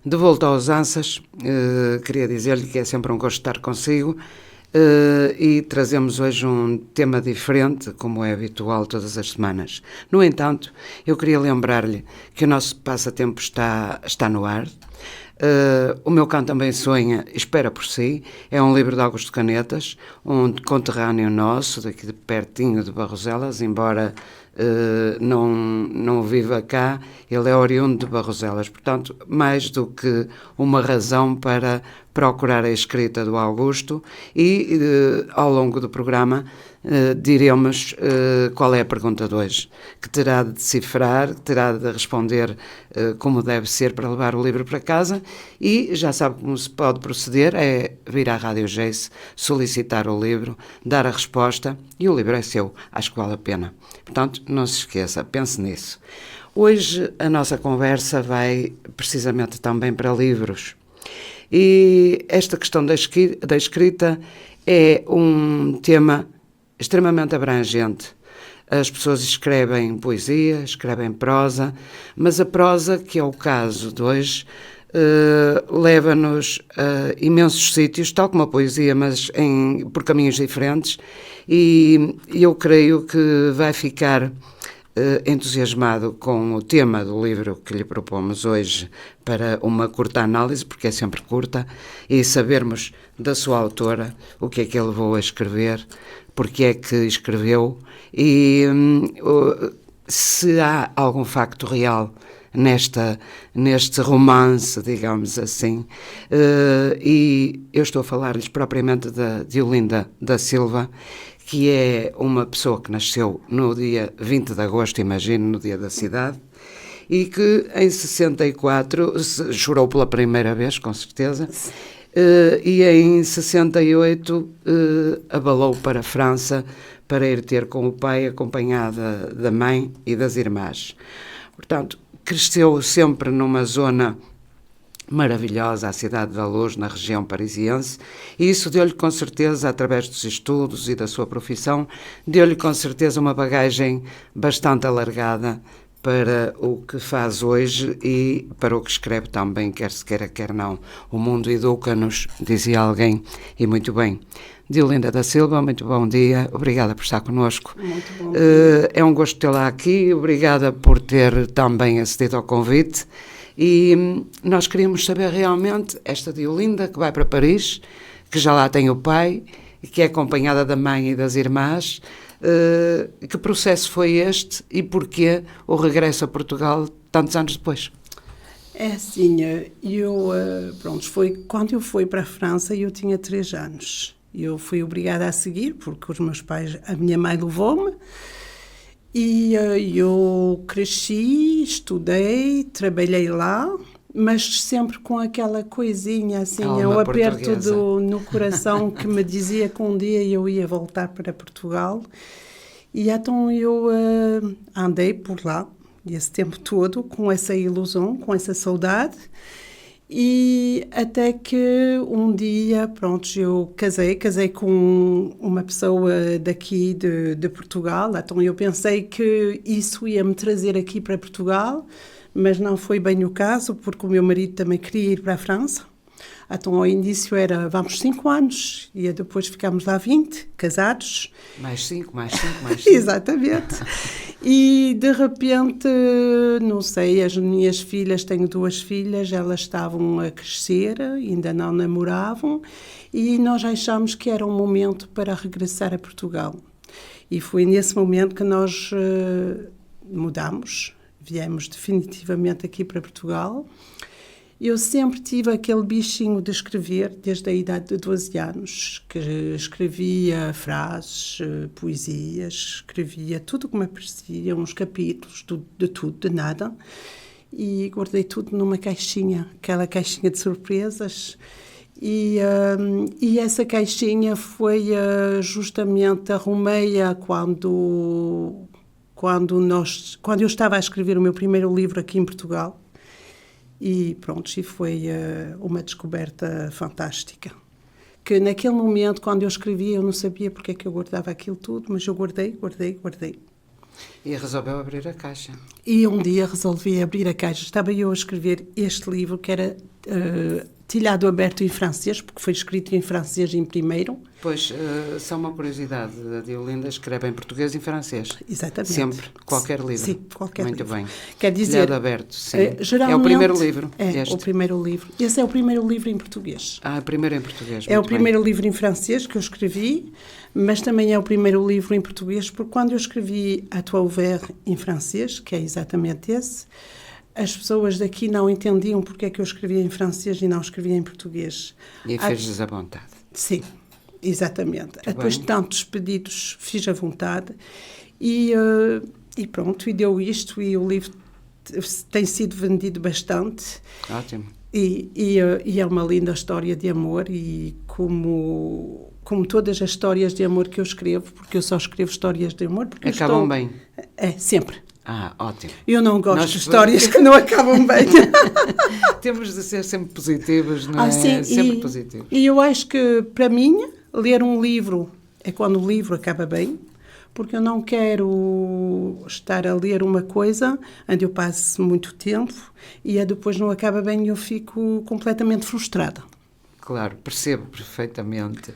De volta aos Ansas, queria dizer-lhe que é sempre um gosto estar consigo e trazemos hoje um tema diferente, como é habitual todas as semanas. No entanto, eu queria lembrar-lhe que o nosso passatempo está no ar. O meu cão também sonha, espera por si. É um livro de Augusto Canetas, um conterrâneo nosso, daqui de pertinho de Barroselas, embora não viva cá, ele é oriundo de Barroselas. Portanto, mais do que uma razão para procurar a escrita do Augusto e, ao longo do programa, diremos qual é a pergunta de hoje, que terá de decifrar, que terá de responder como deve ser para levar o livro para casa, e já sabe como se pode proceder, é vir à Rádio Geice, solicitar o livro, dar a resposta, e o livro é seu, acho que vale a pena. Portanto, não se esqueça, pense nisso. Hoje a nossa conversa vai precisamente também para livros, e esta questão da escrita é um tema extremamente abrangente. As pessoas escrevem poesia, escrevem prosa, mas a prosa, que é o caso de hoje, leva-nos a imensos sítios, tal como a poesia, mas por caminhos diferentes, e eu creio que vai ficar entusiasmado com o tema do livro que lhe propomos hoje para uma curta análise, porque é sempre curta, e sabermos da sua autora o que é que ele levou a escrever, porque é que escreveu e se há algum facto real neste romance, digamos assim. E eu estou a falar-lhes propriamente da Diolinda da Silva, que é uma pessoa que nasceu no dia 20 de agosto, imagino, no dia da cidade, e que em 64 chorou pela primeira vez, com certeza, e em 68 abalou para a França para ir ter com o pai, acompanhada da mãe e das irmãs. Portanto, cresceu sempre numa zona maravilhosa, a Cidade da Luz, na região parisiense, e isso deu-lhe com certeza, através dos estudos e da sua profissão, deu-lhe com certeza uma bagagem bastante alargada para o que faz hoje e para o que escreve também, quer se queira, quer não. O mundo educa-nos, dizia alguém, e muito bem. Diolinda da Silva, muito bom dia, obrigada por estar connosco. Muito bom dia. É um gosto tê-la aqui, obrigada por ter também acedido ao convite. E nós queríamos saber realmente, esta Diolinda que vai para Paris, que já lá tem o pai, que é acompanhada da mãe e das irmãs, que processo foi este e porquê o regresso a Portugal tantos anos depois? É assim, foi quando eu fui para a França, eu tinha 3 anos. Eu fui obrigada a seguir, porque os meus pais, a minha mãe levou-me, e eu cresci, estudei, trabalhei lá, mas sempre com aquela coisinha, assim, um aperto no coração que me dizia que um dia eu ia voltar para Portugal. E então eu andei por lá, esse tempo todo, com essa ilusão, com essa saudade, e até que um dia, pronto, eu casei com uma pessoa daqui de Portugal, então eu pensei que isso ia me trazer aqui para Portugal, mas não foi bem o caso, porque o meu marido também queria ir para a França. Então, ao início vamos 5 anos, e depois ficámos lá 20, casados. Mais 5. Exatamente. E, de repente, não sei, as minhas filhas, tenho 2 filhas, elas estavam a crescer, ainda não namoravam, e nós achámos que era um momento para regressar a Portugal. E foi nesse momento que nós mudamos, viemos definitivamente aqui para Portugal. Eu sempre tive aquele bichinho de escrever, desde a idade de 12 anos, que escrevia frases, poesias, escrevia tudo o que me aparecia, uns capítulos, de tudo, de nada, e guardei tudo numa caixinha, aquela caixinha de surpresas, e essa caixinha foi justamente, arrumei-a quando eu estava a escrever o meu primeiro livro aqui em Portugal. E pronto, e foi uma descoberta fantástica. Que naquele momento, quando eu escrevia, eu não sabia porque é que eu guardava aquilo tudo, mas eu guardei. E resolveu abrir a caixa. E um dia resolvi abrir a caixa. Estava eu a escrever este livro, que era Telhado Aberto em francês, porque foi escrito em francês em primeiro. Pois, só uma curiosidade, a Diolinda escreve em português e em francês. Exatamente. Sempre, qualquer livro. Sim, qualquer Muito livro. bem. Quer dizer, Telhado Aberto, sim. Geralmente, é o primeiro livro. É, o primeiro livro. Esse é o primeiro livro em português. Ah, primeiro em português. É o muito bem. primeiro livro em francês que eu escrevi, mas também é o primeiro livro em português, porque quando eu escrevi A Toi Ouvert em francês, que é exatamente esse, as pessoas daqui não entendiam porque é que eu escrevia em francês e não escrevia em português. E fez-lhes a vontade. Sim, exatamente. Depois de tantos pedidos, fiz a vontade e pronto, e deu isto, e o livro tem sido vendido bastante. Ótimo. E é uma linda história de amor, e como todas as histórias de amor que eu escrevo, porque eu só escrevo histórias de amor. Porque acabam bem? É, sempre. Ah, ótimo. Eu não gosto de histórias que não acabam bem. Temos de ser sempre positivos, não é? Sim, sempre positivos. E eu acho que, para mim, ler um livro é quando o livro acaba bem, porque eu não quero estar a ler uma coisa onde eu passe muito tempo e depois não acaba bem e eu fico completamente frustrada. Claro, percebo perfeitamente.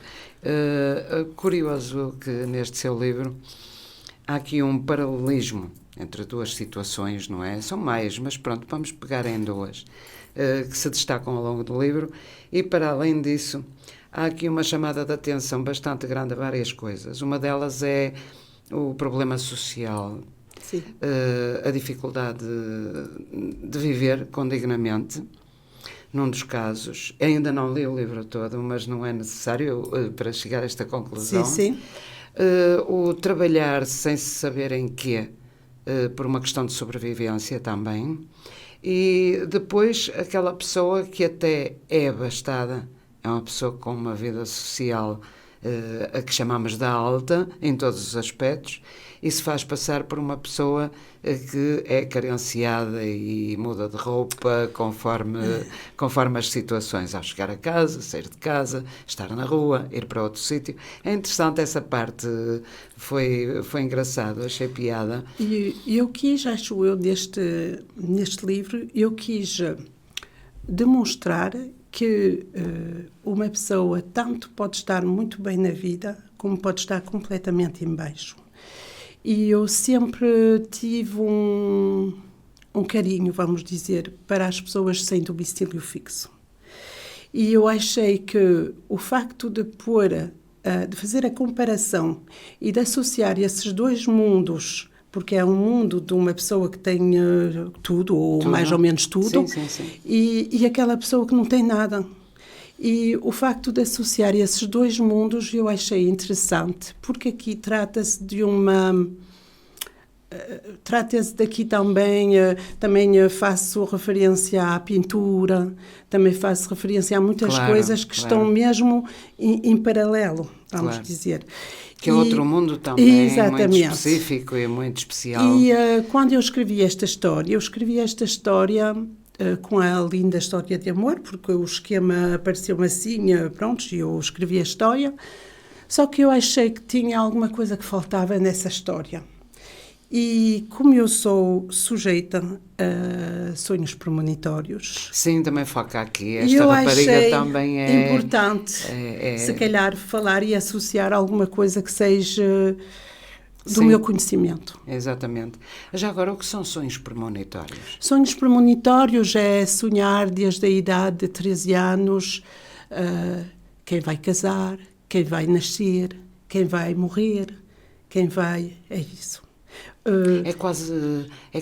Curioso que neste seu livro há aqui um paralelismo entre duas situações, não é? São mais, mas pronto, vamos pegar em duas, que se destacam ao longo do livro, e para além disso, há aqui uma chamada de atenção bastante grande a várias coisas. Uma delas é o problema social, a dificuldade de viver condignamente. Num dos casos, ainda não li o livro todo, mas não é necessário para chegar a esta conclusão. Sim. O trabalhar sem se saber em quê, por uma questão de sobrevivência também. E depois aquela pessoa que até é abastada, é uma pessoa com uma vida social a que chamamos de alta, em todos os aspectos, e se faz passar por uma pessoa que é carenciada e muda de roupa conforme as situações, ao chegar a casa, sair de casa, estar na rua, ir para outro sítio. É interessante essa parte, foi engraçado, achei piada. E eu quis, acho eu, neste livro, eu quis demonstrar que uma pessoa tanto pode estar muito bem na vida, como pode estar completamente em baixo. E eu sempre tive um carinho, vamos dizer, para as pessoas sem domicílio fixo. E eu achei que o facto de fazer a comparação e de associar esses dois mundos, porque é um mundo de uma pessoa que tem tudo, ou mais ou menos tudo, sim. E aquela pessoa que não tem nada. E o facto de associar esses dois mundos eu achei interessante, porque aqui trata-se de uma... Trata-se daqui também faço referência à pintura, também faço referência a muitas coisas que estão mesmo em paralelo, vamos dizer. Que é outro mundo também, exatamente, muito específico e muito especial. E quando eu escrevi esta história com a linda história de amor, porque o esquema apareceu-me assim, pronto, e eu escrevi a história, só que eu achei que tinha alguma coisa que faltava nessa história. E como eu sou sujeita a sonhos premonitórios... Sim, também foca aqui. Esta rapariga também é... importante, se calhar, falar e associar alguma coisa que seja do meu conhecimento. Exatamente. Já agora, o que são sonhos premonitórios? Sonhos premonitórios é sonhar desde a idade de 13 anos quem vai casar, quem vai nascer, quem vai morrer, quem vai... É isso. É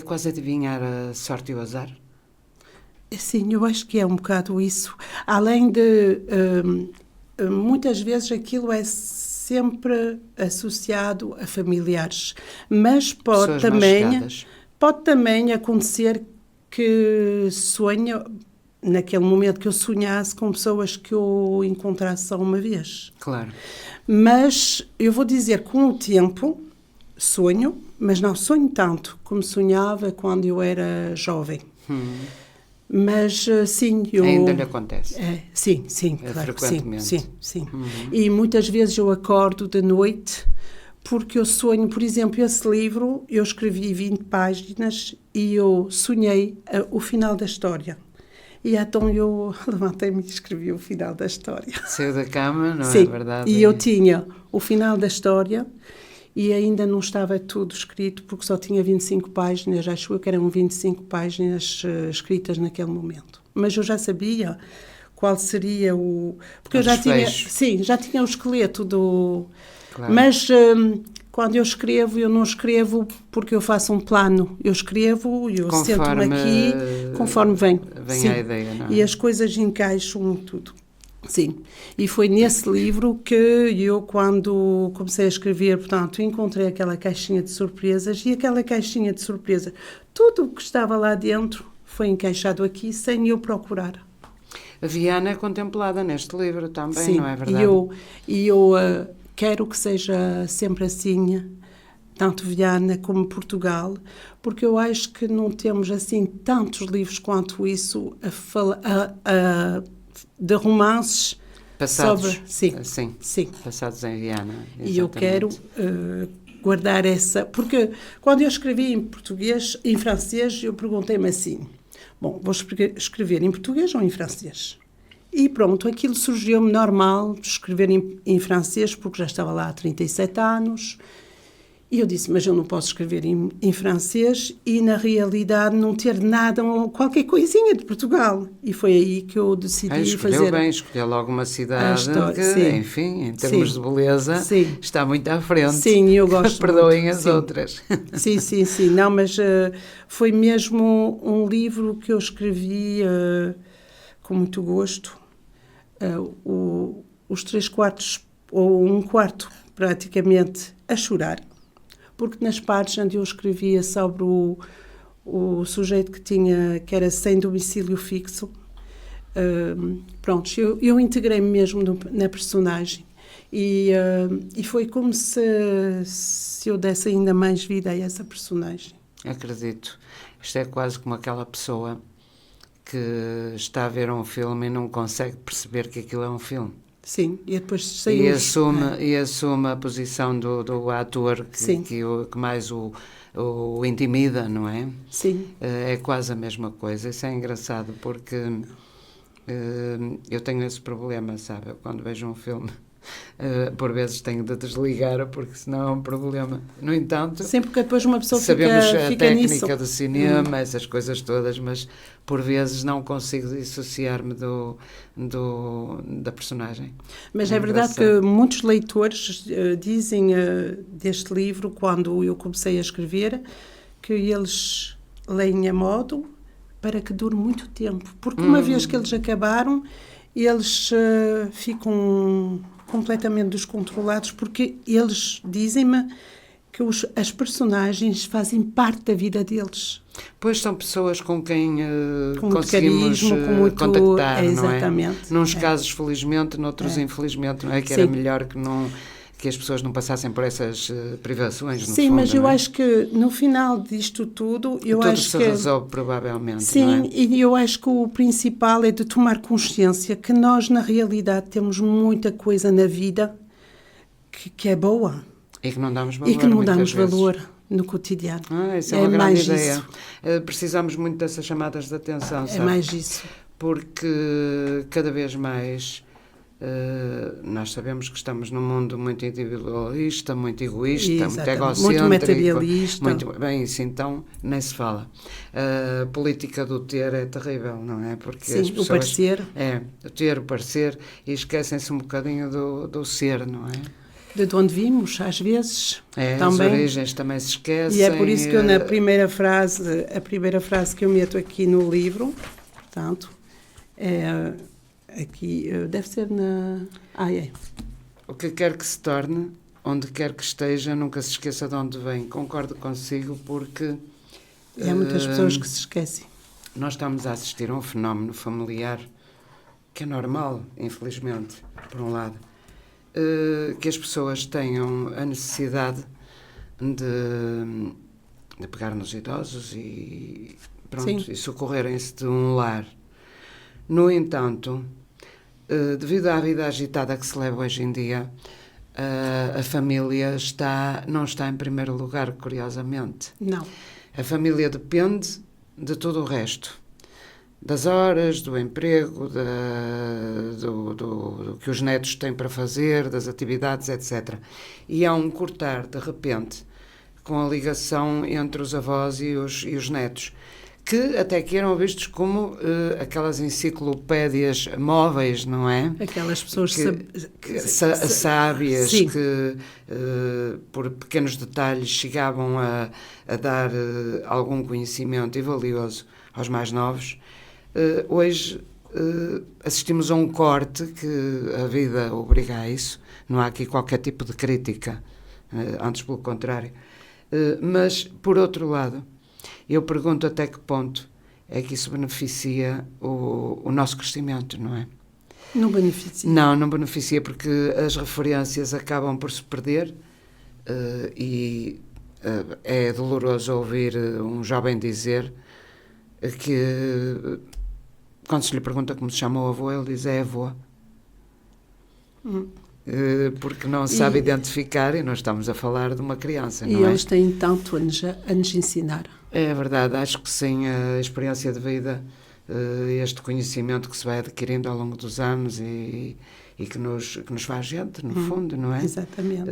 quase adivinhar a sorte e o azar? Sim, eu acho que é um bocado isso. Além de, muitas vezes aquilo é sempre associado a familiares, mas pode também acontecer que sonho, naquele momento que eu sonhasse com pessoas que eu encontrasse só uma vez. Claro. Mas eu vou dizer, com o tempo, sonho, mas não sonho tanto como sonhava quando eu era jovem. Mas, sim, ainda lhe acontece? Sim, claro, frequentemente? Sim. E muitas vezes eu acordo de noite porque eu sonho, por exemplo, esse livro, eu escrevi 20 páginas e eu sonhei o final da história. E então eu levantei-me e escrevi o final da história. Saiu da cama, não Sim, é verdade? E eu tinha o final da história e ainda não estava tudo escrito, porque só tinha 25 páginas, acho eu que eram 25 páginas escritas naquele momento. Mas eu já sabia qual seria o... Porque eu já tinha, sim, já tinha o esqueleto do... Claro. Mas quando eu não escrevo porque eu faço um plano. Eu escrevo e eu sento-me aqui conforme vem a ideia, não é? E as coisas encaixam tudo. Sim. E foi nesse livro que eu, quando comecei a escrever, portanto, encontrei aquela caixinha de surpresas e aquela caixinha de surpresa, tudo o que estava lá dentro foi encaixado aqui sem eu procurar. A Viana é contemplada neste livro também, sim, não é verdade? E eu quero que seja sempre assim, tanto Viana como Portugal, porque eu acho que não temos assim tantos livros quanto isso de romances passados, sobre... Sim. Passados em Viana. Exatamente. E eu quero guardar essa... Porque quando eu escrevi em português, em francês, eu perguntei-me assim, bom, vou escrever em português ou em francês? E pronto, aquilo surgiu-me normal de escrever em francês, porque já estava lá há 37 anos. E eu disse, mas eu não posso escrever em francês e, na realidade, não ter nada, qualquer coisinha de Portugal. E foi aí que eu decidi fazer... Escolheu logo uma cidade que, sim. Enfim, em termos de beleza, está muito à frente. Sim, eu gosto Perdoem as outras. Sim. Não, mas foi mesmo um livro que eu escrevi com muito gosto. Os 3/4 ou 1/4 praticamente a chorar, porque nas partes onde eu escrevia sobre o sujeito que era sem domicílio fixo, pronto, eu integrei-me mesmo na personagem e foi como se eu desse ainda mais vida a essa personagem. Acredito. Isto é quase como aquela pessoa que está a ver um filme e não consegue perceber que aquilo é um filme. Sim, e depois e assume a posição do ator que mais o intimida, não é? Sim. É quase a mesma coisa. Isso é engraçado porque eu tenho esse problema, sabe? Eu, quando vejo um filme, por vezes tenho de desligar porque senão é um problema. No entanto, sempre que depois uma pessoa sabemos fica a técnica nisso. do cinema, essas coisas todas, mas por vezes não consigo dissociar-me da personagem. Mas é verdade que muitos leitores dizem deste livro, quando eu comecei a escrever, que eles leem a modo para que dure muito tempo, porque uma vez que eles acabaram, eles ficam completamente descontrolados, porque eles dizem-me que as personagens fazem parte da vida deles. Pois são pessoas com quem conseguimos carisma, com muito contactar, exatamente, não é? Nuns casos, felizmente, noutros, infelizmente, não é? Que era melhor que as pessoas não passassem por essas privações, no Sim, fundo, mas eu não é? acho que no final disto tudo... Tudo se resolve, provavelmente, sim, não é? E eu acho que o principal é de tomar consciência que nós, na realidade, temos muita coisa na vida que é boa. E que não damos valor, no cotidiano. Isso é uma grande ideia. Precisamos muito dessas chamadas de atenção, sabe? É mais isso. Porque cada vez mais... nós sabemos que estamos num mundo muito individualista, muito egoísta, muito egocêntrico, muito materialista. Bem, isso então nem se fala. A política do ter é terrível, não é? Porque sim, as pessoas, o parecer. O ter, o parecer, e esquecem-se um bocadinho do ser, não é? De onde vimos, às vezes. Também. As origens também se esquecem. E é por isso que eu, a primeira frase que eu meto aqui no livro, portanto, aqui, deve ser na... O que quer que se torne, onde quer que esteja, nunca se esqueça de onde vem. Concordo consigo, porque... E há muitas pessoas que se esquecem. Nós estamos a assistir a um fenómeno familiar que é normal, infelizmente, por um lado, que as pessoas tenham a necessidade de pegar nos idosos e socorrerem-se de um lar. No entanto, devido à vida agitada que se leva hoje em dia, a família não está em primeiro lugar, curiosamente. Não. A família depende de todo o resto. Das horas, do emprego, do que os netos têm para fazer, das atividades, etc. E há um cortar, de repente, com a ligação entre os avós e os netos, que até que eram vistos como aquelas enciclopédias móveis, não é? Aquelas pessoas sábias sim. que, por pequenos detalhes, chegavam a dar algum conhecimento e valioso aos mais novos. Hoje assistimos a um corte que a vida obriga a isso. Não há aqui qualquer tipo de crítica, antes pelo contrário. Mas, por outro lado, eu pergunto até que ponto é que isso beneficia o nosso crescimento, não é? Não beneficia. Não beneficia, porque as referências acabam por se perder e é doloroso ouvir um jovem dizer que, quando se lhe pergunta como se chama o avô, ele diz é avô. Porque não sabe identificar, e nós estamos a falar de uma criança, não é? E eles têm tanto a nos ensinar. É verdade, acho que sim, a experiência de vida, este conhecimento que se vai adquirindo ao longo dos anos e que nos faz gente, no fundo, não é? Exatamente.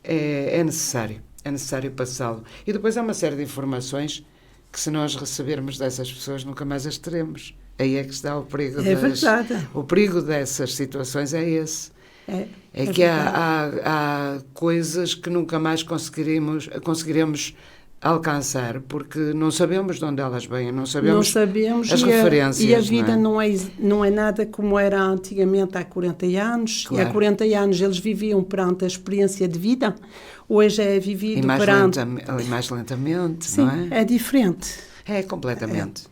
É necessário passá-lo. E depois há uma série de informações que, se nós recebermos dessas pessoas, nunca mais as teremos. Aí é que está o perigo. Verdade. O perigo dessas situações é esse. É que há coisas que nunca mais conseguiremos alcançar, porque não sabemos de onde elas vêm, não sabemos as referências. E a vida não é nada como era antigamente, há 40 anos. Claro. E há 40 anos eles viviam perante a experiência de vida. Hoje é vivido perante... mais lentamente, Sim, não é? é diferente. É, completamente.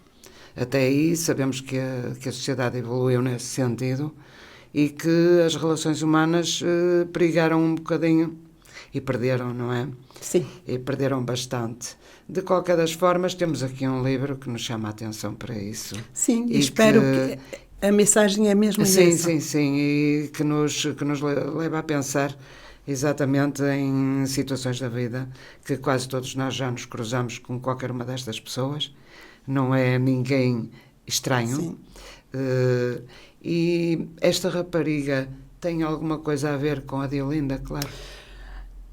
Até aí sabemos que a sociedade evoluiu nesse sentido e que as relações humanas perigaram um bocadinho e perderam, não é? Sim. E perderam bastante. De qualquer das formas, temos aqui um livro que nos chama a atenção para isso. Sim, e espero que a mensagem é mesmo essa. Sim, e que nos leva a pensar exatamente em situações da vida que quase todos nós já nos cruzamos com qualquer uma destas pessoas. Não é ninguém estranho. Sim. E esta rapariga tem alguma coisa a ver com a Diolinda, claro?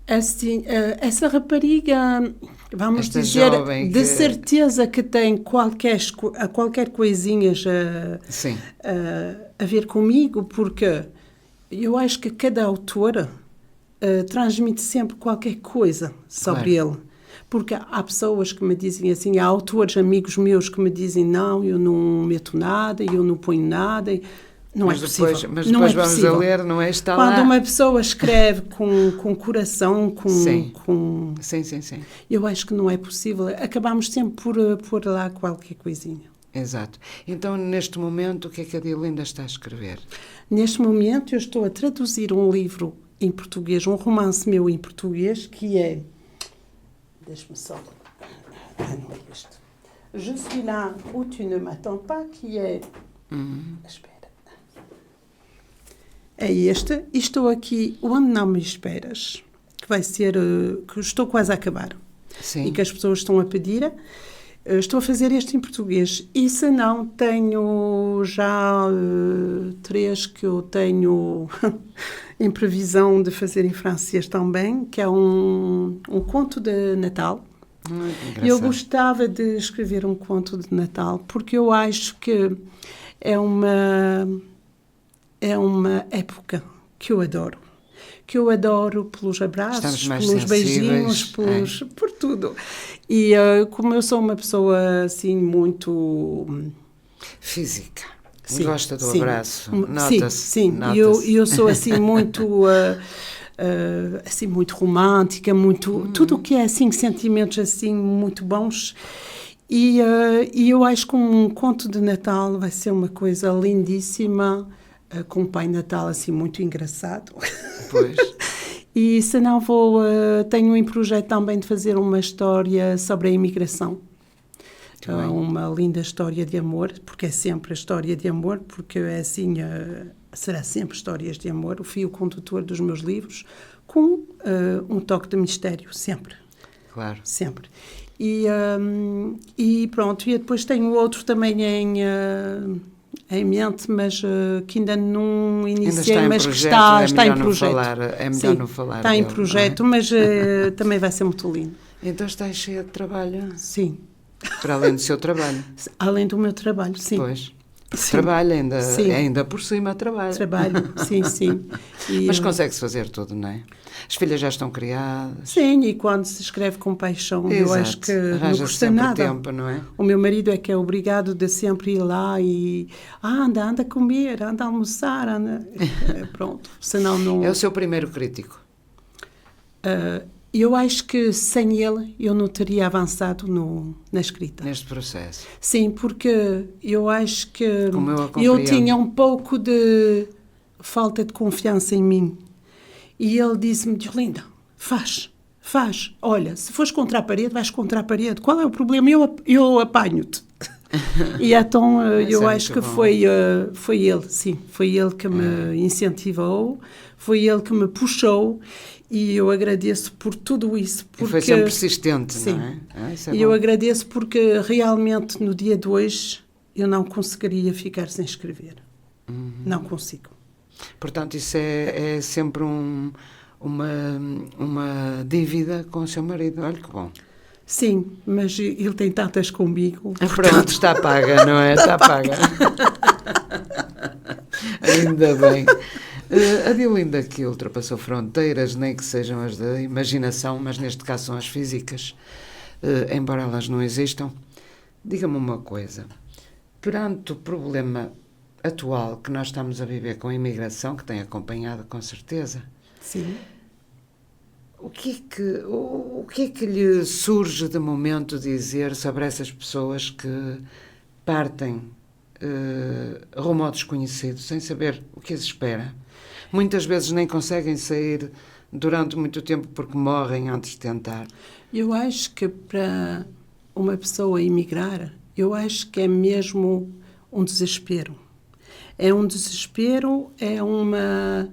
Assim, essa rapariga, vamos Esta dizer, jovem de certeza que tem qualquer coisinhas a ver comigo, porque eu acho que cada autora transmite sempre qualquer coisa sobre ele. Porque há pessoas que me dizem assim, há autores, amigos meus, que me dizem não, eu não meto nada, eu não ponho nada. Não é possível. Mas depois vamos a ler, não é? Está Quando lá. uma pessoa escreve com coração, Sim. Sim. Eu acho que não é possível. Acabamos sempre por pôr lá qualquer coisinha. Exato. Então, neste momento, o que é que a Diolinda está a escrever? Neste momento, eu estou a traduzir um livro em português, um romance meu em português, que é... Deixa-me só... não é isto. Je suis là où tu ne m'attends pas, que é... Espera. É este. E estou aqui onde não me esperas, que vai ser... que estou quase a acabar. Sim. E que as pessoas estão a pedir. Estou a fazer este em português. E se não, tenho já 3 que eu tenho em previsão de fazer em francês também, que é um conto de Natal. Eu gostava de escrever um conto de Natal, porque eu acho que é uma época que eu adoro. Que eu adoro pelos abraços, pelos beijinhos, por tudo. E como eu sou uma pessoa assim muito... física. Sim, gosta do abraço. Nota-se. Sim. Eu sou assim muito... assim, muito romântica, muito... Tudo o que é assim, sentimentos assim muito bons. E eu acho que um conto de Natal vai ser uma coisa lindíssima, com um Pai Natal assim muito engraçado. Pois. E se não tenho em projeto também de fazer uma história sobre a imigração. Uma linda história de amor, porque é sempre a história de amor, porque é assim, será sempre histórias de amor, o fio condutor dos meus livros, com um toque de mistério, sempre. Claro. Sempre. E pronto, e depois tenho outro também em mente, mas que ainda não iniciei, ainda mas projeto, que está em projeto. É melhor não falar está dele, em projeto, mas também vai ser muito lindo. Então estás cheia de trabalho? Sim. Para além do seu trabalho? Além do meu trabalho, sim. Pois. Sim. Trabalho, ainda por cima trabalho. Trabalho, sim. Mas consegue-se fazer tudo, não é? As filhas já estão criadas. Sim, e quando se escreve com paixão, eu acho que não custa nada. Tempo, não é? O meu marido é que é obrigado de sempre ir lá e anda a comer, anda a almoçar, pronto, senão não... É o seu primeiro crítico? Eu acho que sem ele eu não teria avançado na escrita. Neste processo? Sim, porque eu acho que eu tinha um pouco de falta de confiança em mim. E ele disse-me, Diolinda, faz. Olha, se fores contra a parede, vais contra a parede. Qual é o problema? Eu apanho-te. E então eu acho que foi ele, sim. Foi ele que me incentivou, foi ele que me puxou. E eu agradeço por tudo isso. Porque, e foi sempre persistente, sim, não é? Isso é e bom. eu agradeço porque realmente no dia de hoje eu não conseguiria ficar sem escrever. Não consigo. Portanto, isso é sempre uma dívida com o seu marido. Olha que bom. Sim, mas ele tem tantas comigo. Pronto, está paga, não é? Está paga. Ainda bem. A Diolinda que ultrapassou fronteiras, nem que sejam as da imaginação, mas neste caso são as físicas, embora elas não existam. Diga-me uma coisa. Perante o problema atual que nós estamos a viver com a imigração, que tem acompanhado com certeza, sim. O que é que lhe surge de momento dizer sobre essas pessoas que partem rumo ao desconhecido, sem saber o que as espera? Muitas vezes nem conseguem sair durante muito tempo porque morrem antes de tentar. Eu acho que para uma pessoa emigrar, eu acho que é mesmo um desespero. É um desespero, é uma...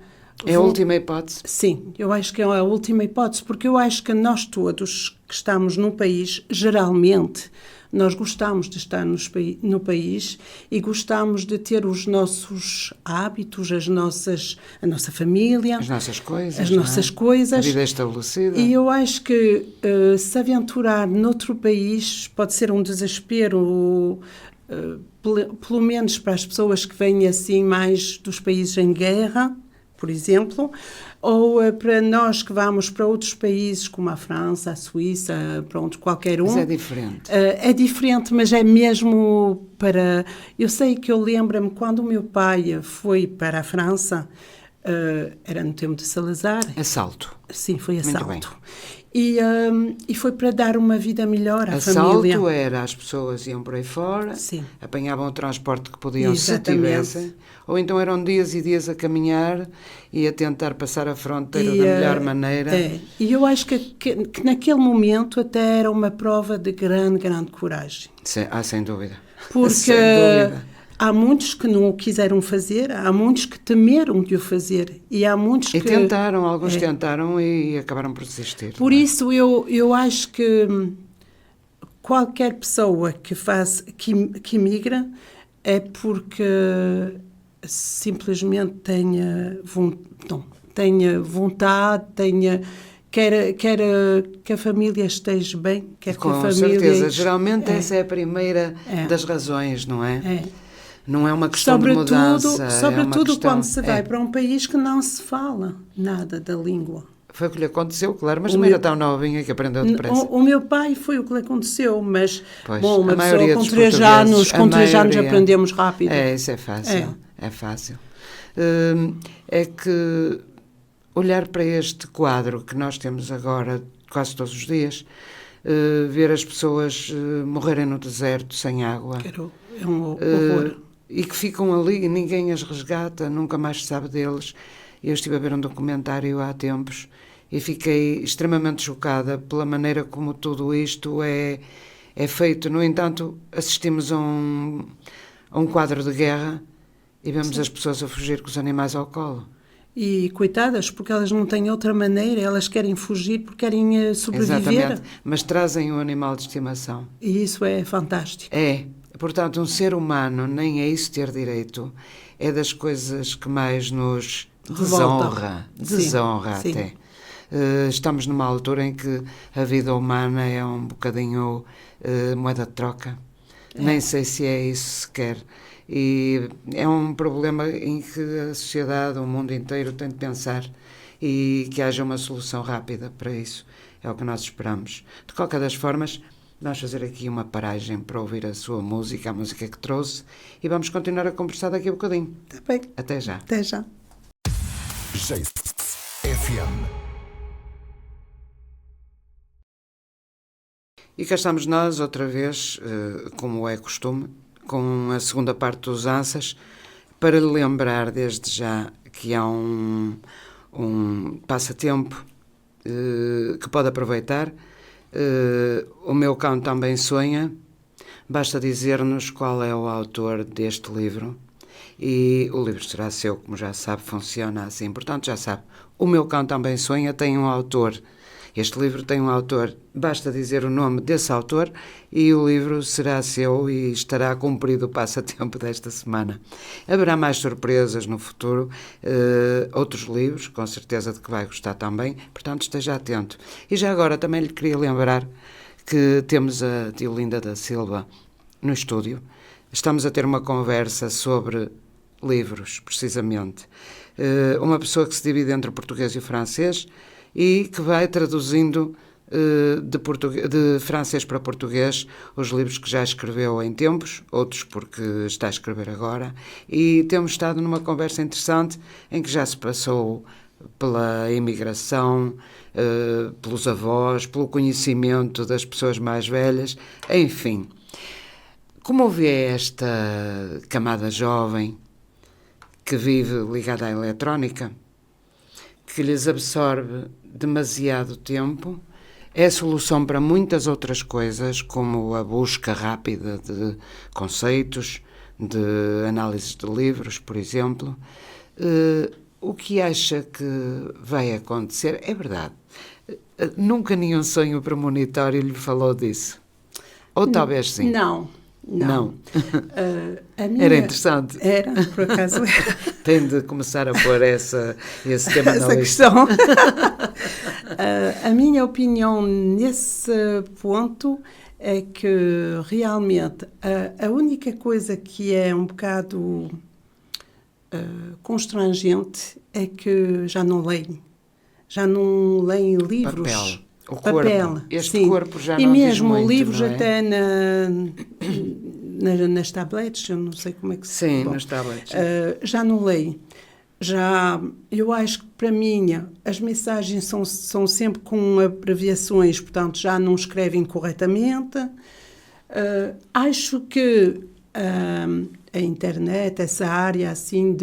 É a última hipótese? Sim, eu acho que é a última hipótese, porque eu acho que nós todos que estamos no país, geralmente, nós gostamos de estar no país e gostamos de ter os nossos hábitos, a nossa família. As nossas coisas. As nossas coisas. A vida estabelecida. E eu acho que se aventurar noutro país pode ser um desespero, pelo menos para as pessoas que vêm assim mais dos países em guerra, por exemplo, ou para nós que vamos para outros países como a França, a Suíça, pronto, qualquer um. Mas é diferente. É diferente, mas é mesmo para... Eu sei que eu lembro-me quando o meu pai foi para a França, era no tempo de Salazar. Assalto. Sim, foi assalto. Muito bem. E foi para dar uma vida melhor à família. Assalto era, as pessoas iam por aí fora, sim, apanhavam o transporte que podiam, exatamente, se tivessem, ou então eram dias e dias a caminhar e a tentar passar a fronteira da melhor maneira. E eu acho que naquele momento até era uma prova de grande coragem. Sem dúvida. Porque sem dúvida. Há muitos que não o quiseram fazer, há muitos que temeram de o fazer e há muitos que... tentaram, alguns tentaram e acabaram por desistir. Por isso eu acho que qualquer pessoa que migra é porque simplesmente tenha vontade, quer que a família esteja bem, quer que a família... Com certeza, geralmente essa é a primeira das razões, não é? Não é uma questão de mudança. Sobretudo quando se vai para um país que não se fala nada da língua. Foi o que lhe aconteceu, claro, mas não era tão novinha que aprendeu depressa. O meu pai foi o que lhe aconteceu, mas uma pessoa com 3 anos aprendemos rápido. Isso é fácil. É fácil. É que olhar para este quadro que nós temos agora, quase todos os dias, ver as pessoas morrerem no deserto, sem água. É um horror. E que ficam ali e ninguém as resgata, nunca mais se sabe deles. Eu estive a ver um documentário há tempos e fiquei extremamente chocada pela maneira como tudo isto é feito. No entanto, assistimos a um quadro de guerra E vemos as pessoas a fugir com os animais ao colo. E coitadas, porque elas não têm outra maneira, elas querem fugir porque querem sobreviver. Exatamente, mas trazem um animal de estimação. E isso é fantástico. É, portanto, um ser humano, nem é isso ter direito, é das coisas que mais nos desonra Sim. até. Estamos numa altura em que a vida humana é um bocadinho moeda de troca. Nem sei se é isso sequer. E é um problema em que a sociedade, o mundo inteiro tem de pensar e que haja uma solução rápida para isso. É o que nós esperamos. De qualquer das formas, vamos fazer aqui uma paragem para ouvir a sua música, a música que trouxe, e vamos continuar a conversar daqui a bocadinho. Está bem. Até já. Até já. FM. E cá estamos nós, outra vez, como é costume, com a segunda parte dos Ansas, para lhe lembrar desde já que há um passatempo que pode aproveitar. O Meu Cão Também Sonha. Basta dizer-nos qual é o autor deste livro e o livro será seu, como já sabe, funciona assim. Portanto, já sabe, O Meu Cão Também Sonha tem um autor. Este livro tem um autor, basta dizer o nome desse autor e o livro será seu e estará cumprido o passatempo desta semana. Haverá mais surpresas no futuro, outros livros, com certeza de que vai gostar também, portanto esteja atento. E já agora também lhe queria lembrar que temos a Diolinda da Silva no estúdio. Estamos a ter uma conversa sobre livros, precisamente. Uma pessoa que se divide entre o português e o francês, e que vai traduzindo de francês para português os livros que já escreveu em tempos, outros porque está a escrever agora, e temos estado numa conversa interessante em que já se passou pela imigração, pelos avós, pelo conhecimento das pessoas mais velhas, enfim. Como vê esta camada jovem que vive ligada à eletrónica, que lhes absorve demasiado tempo, é solução para muitas outras coisas, como a busca rápida de conceitos, de análises de livros, por exemplo. O que acha que vai acontecer? É verdade. Nunca nenhum sonho premonitório lhe falou disso. Ou talvez sim. Não. Era interessante. Era, por acaso era. Tem de começar a pôr esse tema na lista. Questão. A minha opinião nesse ponto é que realmente a única coisa que é um bocado constrangente é que já não leem livros. O corpo. Este sim. corpo já e não mesmo diz muito, livros não é? até nas tablets, eu não sei como é que se Sim, nas tablets. já não leio. Eu acho que para mim as mensagens são sempre com abreviações, portanto já não escrevem corretamente. Acho que a internet, essa área assim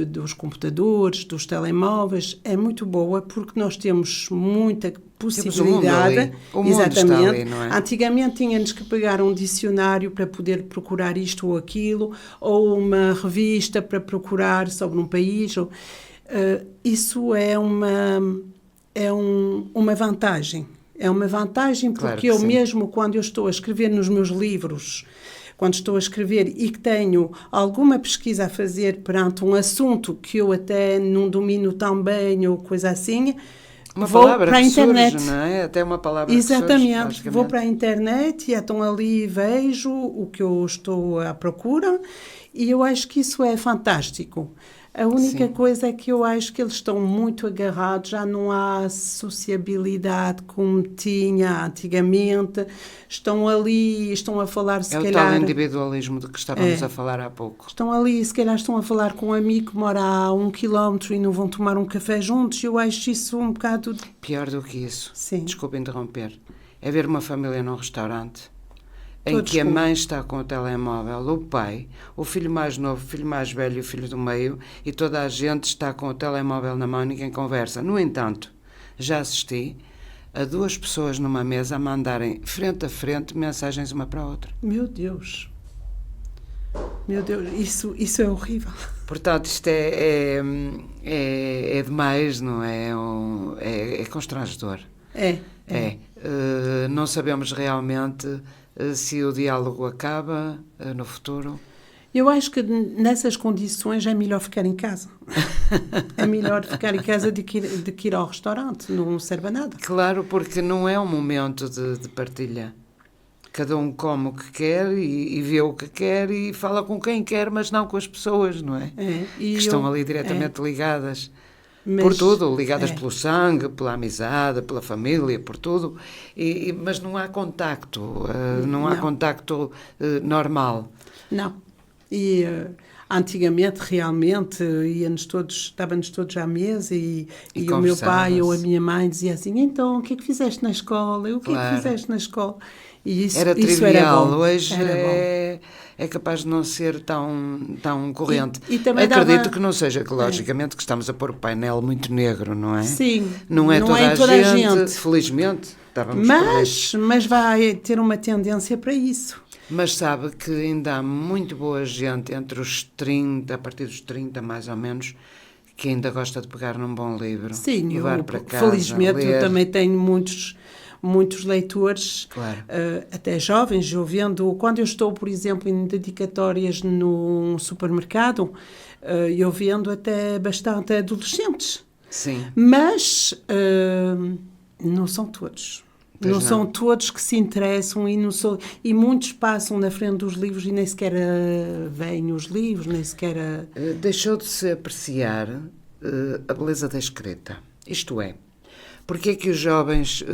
dos computadores, dos telemóveis, é muito boa porque nós temos muita possibilidade. O mundo está ali, não é? Antigamente tínhamos que pegar um dicionário para poder procurar isto ou aquilo, ou uma revista para procurar sobre um país. Isso é uma vantagem. É uma vantagem porque claro que eu sim. mesmo quando eu estou a escrever nos meus livros, quando estou a escrever e que tenho alguma pesquisa a fazer perante um assunto que eu até não domino tão bem ou coisa assim, vou para a internet. Surge, não é? Até uma palavra Exatamente. que surge, vou para a internet e então ali vejo o que eu estou à procura e eu acho que isso é fantástico. A única coisa é que eu acho que eles estão muito agarrados, já não há sociabilidade como tinha antigamente, estão ali, estão a falar se calhar... É o tal individualismo de que estávamos a falar há pouco. Estão ali, se calhar estão a falar com um amigo que mora a 1 quilómetro e não vão tomar um café juntos, eu acho isso um bocado... Pior do que isso, Sim. Desculpe interromper, é ver uma família num restaurante em Todos que a com- mãe está com o telemóvel, o pai, o filho mais novo, o filho mais velho e o filho do meio, e toda a gente está com o telemóvel na mão e ninguém conversa. No entanto, já assisti a 2 pessoas numa mesa a mandarem frente a frente mensagens uma para a outra. Meu Deus. Meu Deus, isso é horrível. Portanto, isto é demais, não é? É constrangedor. É. Não sabemos realmente se o diálogo acaba no futuro. Eu acho que nessas condições é melhor ficar em casa. É melhor ficar em casa do que ir ao restaurante, não serve a nada. Claro, porque não é um momento de partilha. Cada um come o que quer e vê o que quer e fala com quem quer, mas não com as pessoas, não é? Que estão ali diretamente ligadas. Por tudo, ligadas pelo sangue, pela amizade, pela família, por tudo. Mas não há contacto, não há contacto normal. Não. E antigamente, realmente, estávamos todos à mesa e o meu pai ou a minha mãe dizia assim, então, o que é que fizeste na escola? O que é que fizeste na escola? E isso era trivial. Era bom. Hoje é capaz de não ser tão corrente. E também acredito que não seja, que logicamente que estamos a pôr o painel muito negro, não é? Sim. Não é toda a gente, felizmente. Mas vai ter uma tendência para isso. Mas sabe que ainda há muito boa gente entre os 30, a partir dos 30 mais ou menos, que ainda gosta de pegar num bom livro. Sim, levar para casa, felizmente ler. Eu também tenho muitos leitores, claro. Até jovens, quando eu estou, por exemplo, em dedicatórias num supermercado, eu vendo até bastante adolescentes. Sim. Mas não são todos. Não são todos que se interessam e muitos passam na frente dos livros e nem sequer veem os livros, nem sequer... Deixou de se apreciar a beleza da escrita. Isto é, porque é que os jovens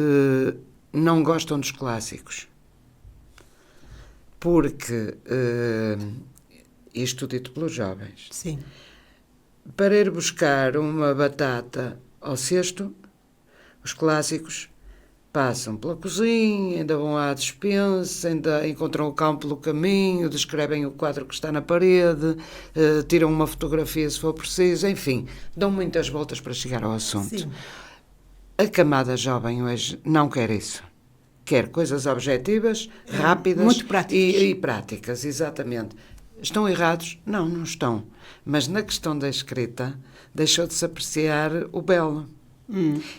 não gostam dos clássicos? Porque, isto dito pelos jovens, sim, para ir buscar uma batata ao cesto, os clássicos passam pela cozinha, ainda vão à despensa, ainda encontram o cão pelo caminho, descrevem o quadro que está na parede, tiram uma fotografia se for preciso, enfim, dão muitas voltas para chegar ao assunto. Sim. A camada jovem hoje não quer isso. Quer coisas objetivas, rápidas muito práticas. E práticas, exatamente. Estão errados? Não, não estão. Mas na questão da escrita, deixou de se apreciar o belo,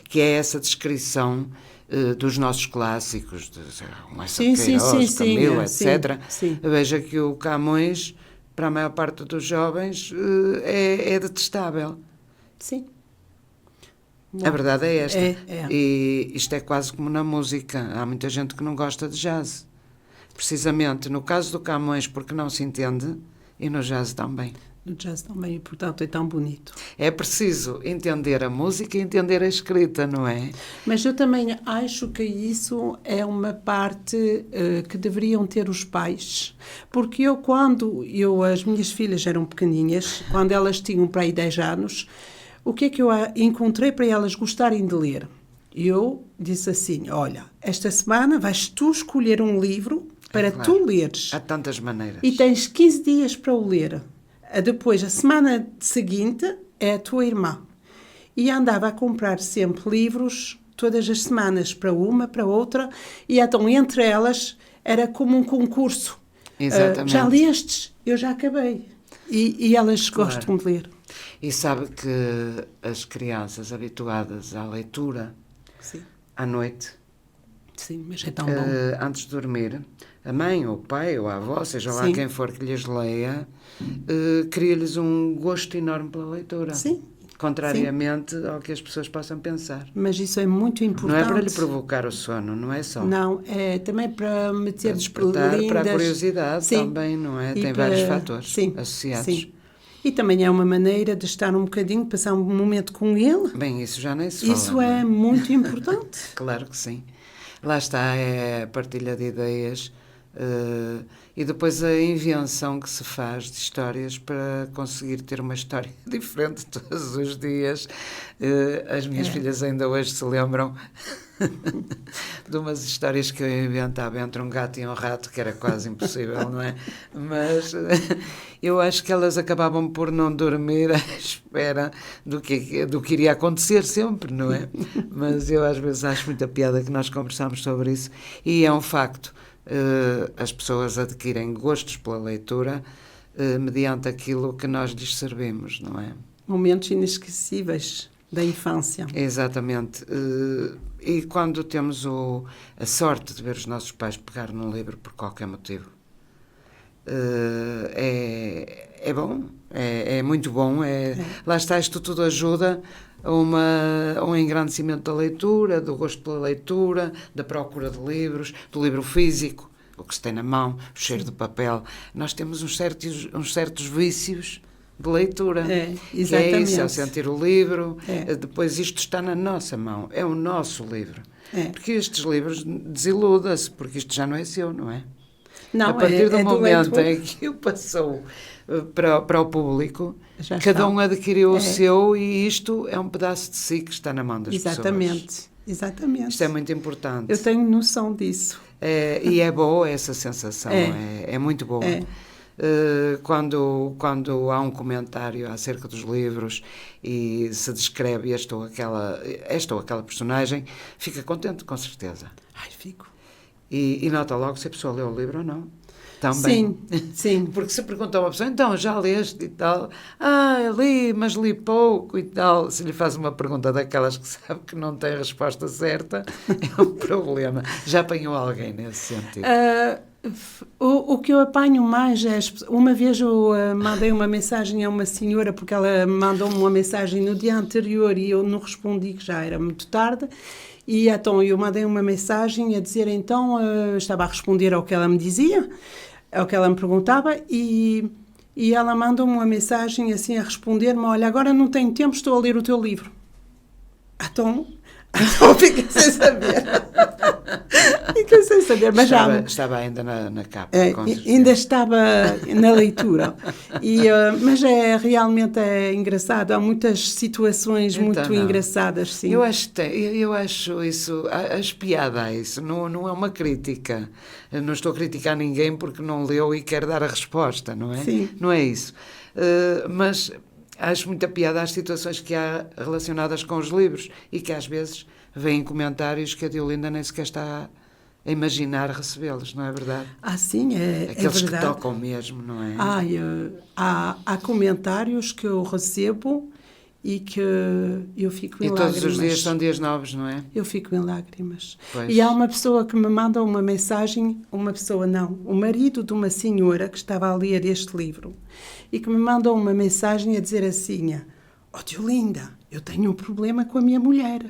que é essa descrição dos nossos clássicos, de Queiroz, Camilo, etc. Sim. Veja que o Camões, para a maior parte dos jovens, é detestável. Sim. A verdade é esta. É. E isto é quase como na música. Há muita gente que não gosta de jazz. Precisamente no caso do Camões, porque não se entende, e no jazz também. No jazz também, portanto, é tão bonito. É preciso entender a música e entender a escrita, não é? Mas eu também acho que isso é uma parte que deveriam ter os pais. Porque as minhas filhas eram pequeninhas, quando elas tinham para aí 10 anos, o que é que eu encontrei para elas gostarem de ler? Eu disse assim, olha, esta semana vais tu escolher um livro para tu leres. Há tantas maneiras. E tens 15 dias para o ler. Depois, a semana seguinte, é a tua irmã. E andava a comprar sempre livros, todas as semanas, para uma, para outra, e então, entre elas, era como um concurso. Exatamente. Já lestes? Eu já acabei. E elas gostam de ler. E sabe que as crianças habituadas à leitura, sim, à noite, sim, mas é tão bom. Antes de dormir, a mãe, ou o pai, ou a avó, seja lá quem for que lhes leia, cria-lhes um gosto enorme pela leitura. Sim. Contrariamente ao que as pessoas possam pensar. Mas isso é muito importante. Não é para lhe provocar o sono, não é só. Não, é também para meter... Para despertar lindas... para a curiosidade também, não é? Tem vários fatores associados. Sim. E também é uma maneira de estar um bocadinho, passar um momento com ele. Bem, isso já nem se fala. Isso é muito importante. Claro que sim. Lá está, é a partilha de ideias e depois a invenção que se faz de histórias para conseguir ter uma história diferente todos os dias. As minhas filhas ainda hoje se lembram de umas histórias que eu inventava entre um gato e um rato, que era quase impossível, não é? Mas eu acho que elas acabavam por não dormir à espera do que iria acontecer sempre, não é? Mas eu às vezes acho muita piada que nós conversamos sobre isso, e é um facto. As pessoas adquirem gostos pela leitura mediante aquilo que nós lhes servimos, não é? Momentos inesquecíveis da infância. Exatamente. E quando temos a sorte de ver os nossos pais pegar num livro por qualquer motivo, é bom, é muito bom. Lá está, isto tudo ajuda a um engrandecimento da leitura, do gosto pela leitura, da procura de livros, do livro físico, o que se tem na mão, o cheiro de papel. Nós temos uns certos vícios de leitura. Exatamente. Que é isso, é sentir o livro, depois isto está na nossa mão, é o nosso livro. Porque estes livros desiluda-se, porque isto já não é seu, não é? Não, a partir do momento leitor. em que o passou para o público, Já cada está. um adquiriu o seu, e isto é um pedaço de si que está na mão das pessoas. Exatamente. Isto é muito importante. Eu tenho noção disso. E é boa essa sensação, é muito boa. Quando há um comentário acerca dos livros e se descreve esta ou aquela personagem, fica contente, com certeza. Ai, fico. E nota logo se a pessoa leu o livro ou não. Também. Sim. Porque se pergunta a uma pessoa, então, já leste e tal? Li, mas li pouco e tal. Se lhe faz uma pergunta daquelas que sabe que não tem a resposta certa, é um problema. Já apanhou alguém nesse sentido? O que eu apanho mais é... Uma vez eu mandei uma mensagem a uma senhora, porque ela mandou-me uma mensagem no dia anterior e eu não respondi, que já era muito tarde. E então eu mandei uma mensagem a dizer, então, estava a responder ao que ela me dizia, ao que ela me perguntava, e ela mandou-me uma mensagem assim a responder-me, olha, agora não tenho tempo, estou a ler o teu livro. Então fiquei sem saber. Mas estava ainda na capa, com certeza. Ainda estava na leitura. Mas realmente é engraçado. Há muitas situações muito engraçadas, sim. Eu acho isso, acho piada a isso. Não é uma crítica. Eu não estou a criticar ninguém porque não leu e quer dar a resposta, não é? Sim. Não é isso. Mas acho muita piada às situações que há relacionadas com os livros e que às vezes vêm comentários que a Diolinda nem sequer está a imaginar recebê-los, não é verdade? Sim, Aqueles é verdade. que tocam mesmo, não é? Há comentários que eu recebo e que eu fico em lágrimas. E todos os dias são dias novos, não é? Eu fico em lágrimas. Pois. E há uma pessoa que me manda uma mensagem, o marido de uma senhora que estava a ler este livro, e que me mandou uma mensagem a dizer assim, Diolinda, eu tenho um problema com a minha mulher.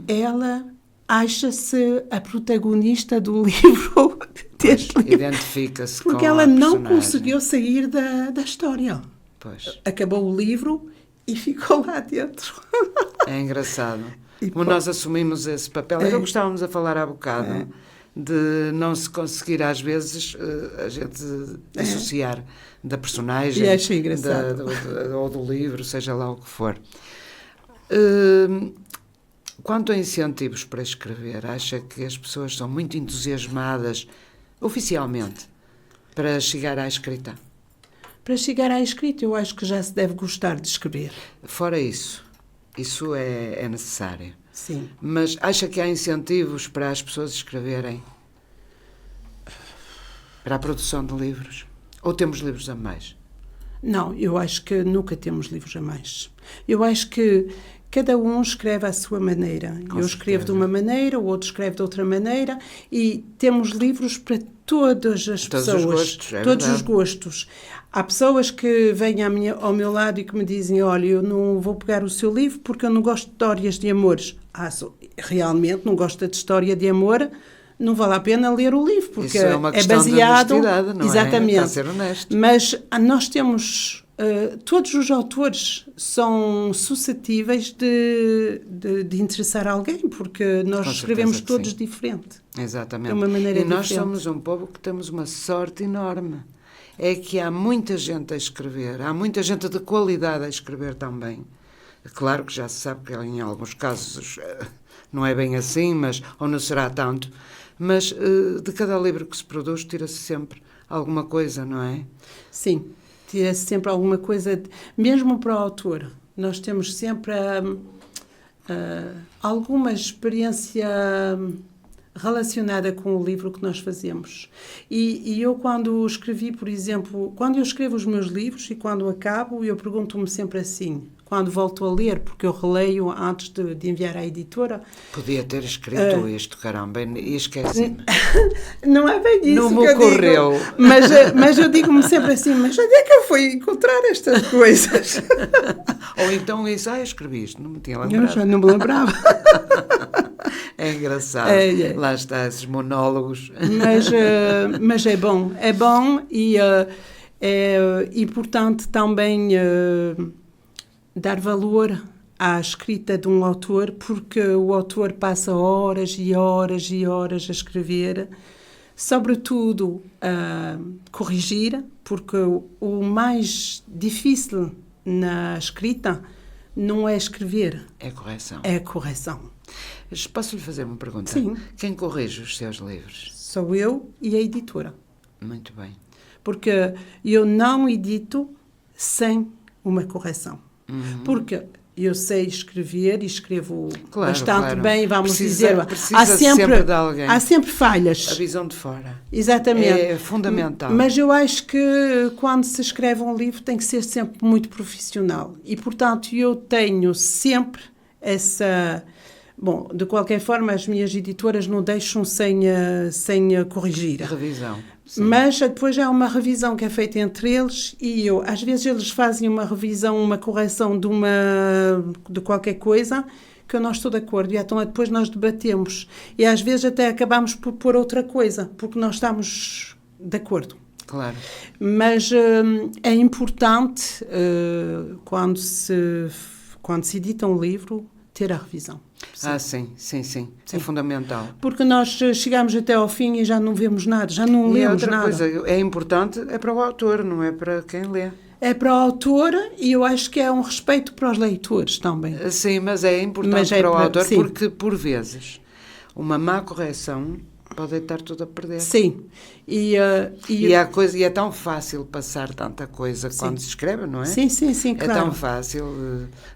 Ela acha-se a protagonista do livro deste livro. Identifica-se com a porque ela não personagem. conseguiu sair da história. Pois. Acabou o livro e ficou lá dentro. É engraçado. Como nós assumimos esse papel, era o que estávamos a falar há bocado, de não se conseguir às vezes a gente dissociar da personagem, e acho engraçado. ou do livro, seja lá o que for. Quanto a incentivos para escrever, acha que as pessoas são muito entusiasmadas, oficialmente, para chegar à escrita? Para chegar à escrita, eu acho que já se deve gostar de escrever. Fora isso é necessário. Sim. Mas acha que há incentivos para as pessoas escreverem? Para a produção de livros? Ou temos livros a mais? Não, eu acho que nunca temos livros a mais. Eu acho que cada um escreve à sua maneira. Eu escrevo de uma maneira, o outro escreve de outra maneira, e temos livros para todas as pessoas. Todos os gostos. Há pessoas que vêm ao meu lado e que me dizem, olha, eu não vou pegar o seu livro porque eu não gosto de histórias de amores. Realmente não gosta de história de amor, não vale a pena ler o livro, porque isso é uma questão baseado... de honestidade, não exatamente. Está a ser honesto. Mas nós temos... todos os autores são suscetíveis de interessar alguém, porque nós escrevemos todos diferente. Exatamente. De uma maneira nós diferente. somos um povo que temos uma sorte enorme. É que há muita gente a escrever, há muita gente de qualidade a escrever também. Claro que já se sabe que em alguns casos não é bem assim, ou não será tanto, mas de cada livro que se produz tira-se sempre alguma coisa, não é? Sim. Tira-se sempre alguma coisa, mesmo para o autor. Nós temos sempre alguma experiência relacionada com o livro que nós fazemos. E eu, quando escrevi, por exemplo, quando eu escrevo os meus livros e quando acabo, eu pergunto-me sempre assim, quando volto a ler, porque eu releio antes de enviar à editora. Podia ter escrito isto, caramba, e esqueci-me. Não é bem isso não que me eu ocorreu. digo. Mas eu digo-me sempre assim, mas onde é que eu fui encontrar estas coisas? Ou então isso, eu escrevi isto, não me tinha Eu lembrado. já não me lembrava. É engraçado. Lá está, esses monólogos. Mas é bom e portanto também dar valor à escrita de um autor, porque o autor passa horas e horas e horas a escrever, sobretudo a corrigir, porque o mais difícil na escrita não é escrever. É correção. É a correção. Posso-lhe fazer uma pergunta? Sim. Quem corrige os seus livros? Sou eu e a editora. Muito bem. Porque eu não edito sem uma correção. Porque eu sei escrever e escrevo bastante bem, vamos dizer. Há sempre de alguém. Há sempre falhas. A visão de fora. Exatamente. É fundamental. Mas eu acho que quando se escreve um livro tem que ser sempre muito profissional. E, portanto, eu tenho sempre essa... Bom, de qualquer forma, as minhas editoras não deixam sem corrigir. Revisão. Sim. Mas depois há uma revisão que é feita entre eles e eu. Às vezes eles fazem uma revisão, uma correção de qualquer coisa que eu não estou de acordo. E então depois nós debatemos. E às vezes até acabamos por pôr outra coisa, porque nós estamos de acordo. Claro. Mas é importante, quando se edita um livro, ter a revisão. Sim. É fundamental. Porque nós chegamos até ao fim e já não vemos nada, já não lemos nada. E outra coisa, é importante, é para o autor, não é para quem lê. É para o autor e eu acho que é um respeito para os leitores também. Sim, mas é importante para o autor porque, por vezes, uma má correção pode estar tudo a perder. Sim. E é tão fácil passar tanta coisa quando se escreve, não é? Sim, claro. É tão fácil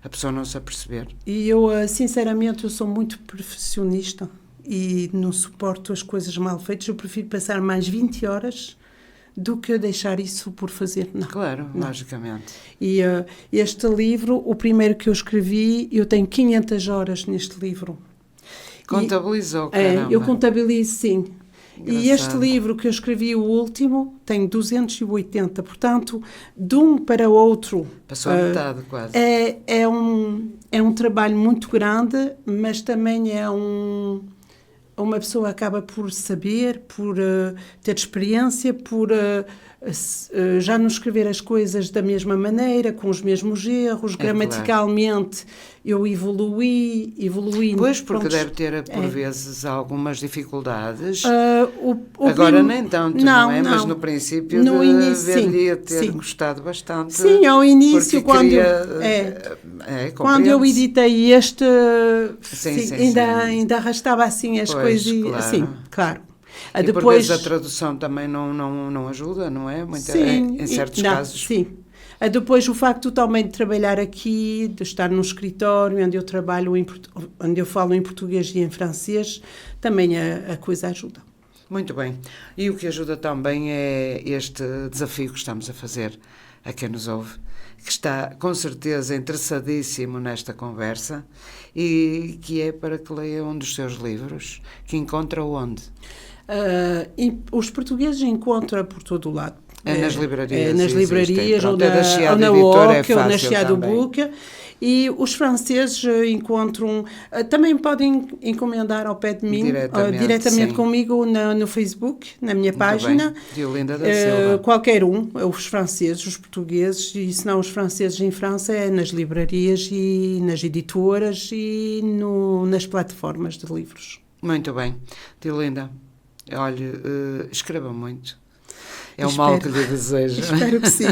a pessoa não se aperceber. E eu, sinceramente, eu sou muito perfeccionista e não suporto as coisas mal feitas. Eu prefiro passar mais 20 horas do que deixar isso por fazer. Não. Claro, não. Logicamente. E este livro, o primeiro que eu escrevi, eu tenho 500 horas neste livro. Contabilizou, caramba. Eu contabilizo, sim. Engraçado. E este livro que eu escrevi, o último, tem 280. Portanto, de um para o outro... Passou a metade, quase. É um trabalho muito grande, mas também uma pessoa acaba por saber, por ter experiência, por já não escrever as coisas da mesma maneira, com os mesmos erros, gramaticalmente claro. Eu evoluí. Pois, porque deve ter, por vezes, algumas dificuldades. Agora nem tanto, não é? Mas no princípio deveria ter gostado bastante. Sim, ao início, quando eu editei este, ainda arrastava assim as coisas. Claro. Sim, claro. E depois, por vezes a tradução também não ajuda, não é? Em certos casos. Sim. Depois o facto também de trabalhar aqui, de estar num escritório onde eu trabalho, onde eu falo em português e em francês, também a coisa ajuda. Muito bem. E o que ajuda também é este desafio que estamos a fazer a quem nos ouve, que está com certeza interessadíssimo nesta conversa e que é para que leia um dos seus livros, que encontra onde? Os portugueses encontram por todo o lado. Nas livrarias. Nas livrarias, ou na OC, ou na Chiado Book. E os franceses encontram... Também podem encomendar ao pé de mim, diretamente comigo no Facebook, na minha página. Diolinda da Silva. Qualquer os franceses, os portugueses, e se não os franceses em França, é nas livrarias e nas editoras e nas plataformas de livros. Muito bem. Diolinda, olhe, escreva muito. É o mal que lhe desejo. Espero que sim.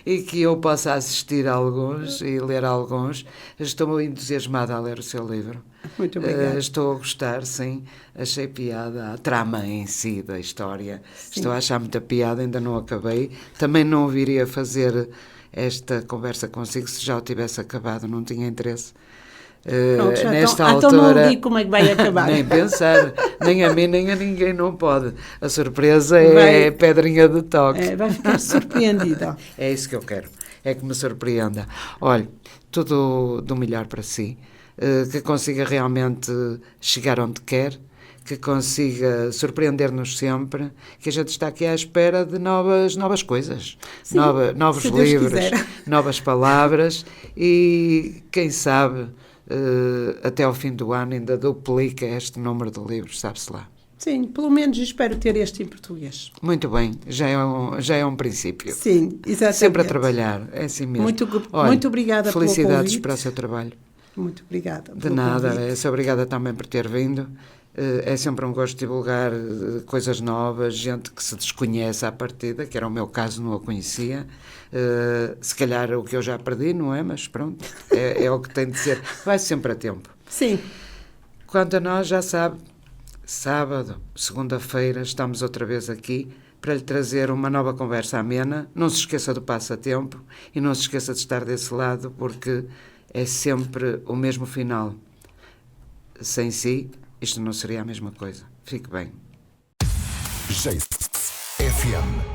E que eu possa assistir a alguns e ler alguns. Estou entusiasmada a ler o seu livro. Muito obrigada. Estou a gostar, sim. Achei piada. A trama em si da história. Sim. Estou a achar muita piada, ainda não acabei. Também não viria fazer esta conversa consigo se já o tivesse acabado, não tinha interesse. Pronto, nesta então altura... não digo como é que vai acabar. Nem pensar, nem a mim, nem a ninguém, não pode. A surpresa é pedrinha de toque. Vai ficar surpreendida. É isso que eu quero, é que me surpreenda. Olha, tudo do melhor para si, que consiga realmente chegar onde quer, que consiga surpreender-nos sempre, que a gente está aqui à espera de novas coisas, Sim, novos se Deus livros, quiser. novas palavras e, quem sabe, até ao fim do ano ainda duplica este número de livros, sabe-se lá. Sim, pelo menos espero ter este em português. Muito bem, já é um princípio. Sim, exatamente. Sempre a trabalhar, é assim mesmo. Olha, muito obrigada pelo convite. Felicidades para o seu trabalho. Muito obrigada. De nada, sou obrigada também por ter vindo. É sempre um gosto divulgar coisas novas, gente que se desconhece à partida, que era o meu caso, não a conhecia. Se calhar o que eu já perdi, não é? Mas pronto, é o que tem de ser. Vai sempre a tempo. Sim. Quanto a nós, já sabe, sábado, segunda-feira, estamos outra vez aqui para lhe trazer uma nova conversa amena. Não se esqueça do passatempo e não se esqueça de estar desse lado, porque é sempre o mesmo final. Sem si, isto não seria a mesma coisa. Fique bem. FM